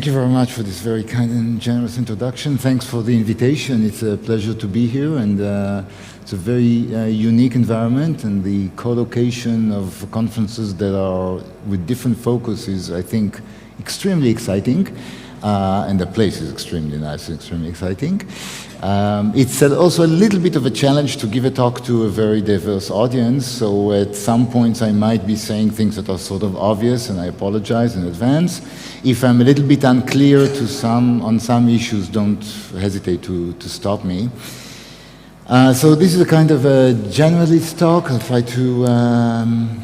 Thank you very much for this very kind and generous introduction. Thanks for the invitation. It's a pleasure to be here, and it's a very unique environment, and the co-location of conferences that are with different focuses, I think, extremely exciting. And the place is extremely nice, extremely exciting. It's also a little bit of a challenge to give a talk to a very diverse audience, so at some points I might be saying things that are sort of obvious, and I apologize in advance. If I'm a little bit unclear on some issues, don't hesitate to stop me. So this is a kind of a generalist talk. I'll try to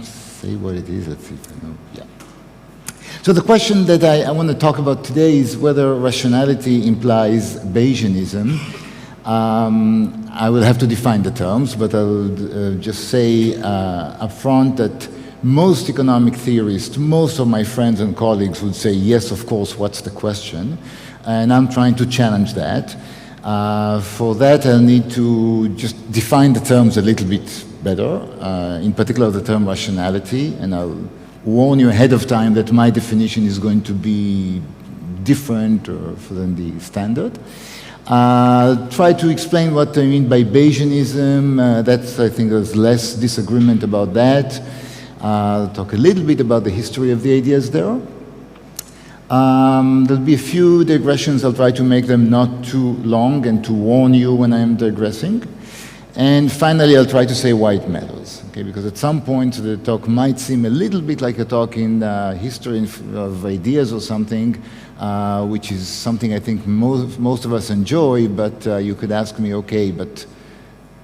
say what it is. Let's see if I know. Yeah. So the question that I want to talk about today is whether rationality implies Bayesianism. I will have to define the terms, but I'll just say up front that most economic theorists, most of my friends and colleagues would say, yes, of course, what's the question? And I'm trying to challenge that. For that, I'll need to just define the terms a little bit better, in particular the term rationality, and I'll warn you ahead of time that my definition is going to be different than the standard. Try to explain what I mean by Bayesianism. I think there's less disagreement about that. I'll talk a little bit about the history of the ideas there. There'll be a few digressions. I'll try to make them not too long and to warn you when I'm digressing. And finally, I'll try to say why it matters, okay? Because at some point, the talk might seem a little bit like a talk in history of ideas or something, which is something I think most of us enjoy, but you could ask me, okay, but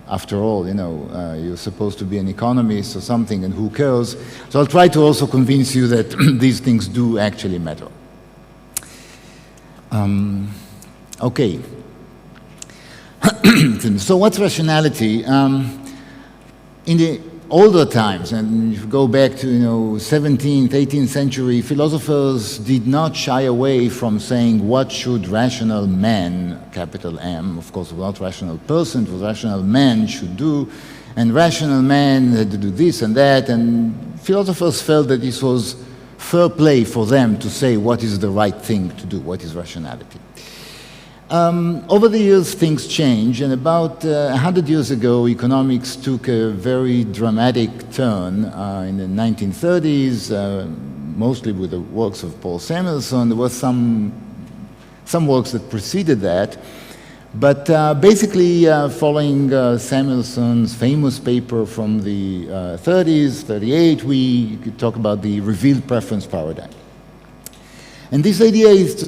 after all, you know, you're supposed to be an economist or something, and who cares? So I'll try to also convince you that these things do actually matter. Okay. So what's rationality? In the older times, and if you go back to 17th, 18th century, philosophers did not shy away from saying what should rational man, capital M, of course not rational person, what rational man should do, and rational man had to do this and that, and philosophers felt that this was fair play for them to say what is the right thing to do, what is rationality. Over the years, things change, and about 100 years ago, economics took a very dramatic turn in the 1930s, mostly with the works of Paul Samuelson. There were some works that preceded that, but basically following Samuelson's famous paper from the 30s, 38, we could talk about the revealed preference paradigm. And this idea is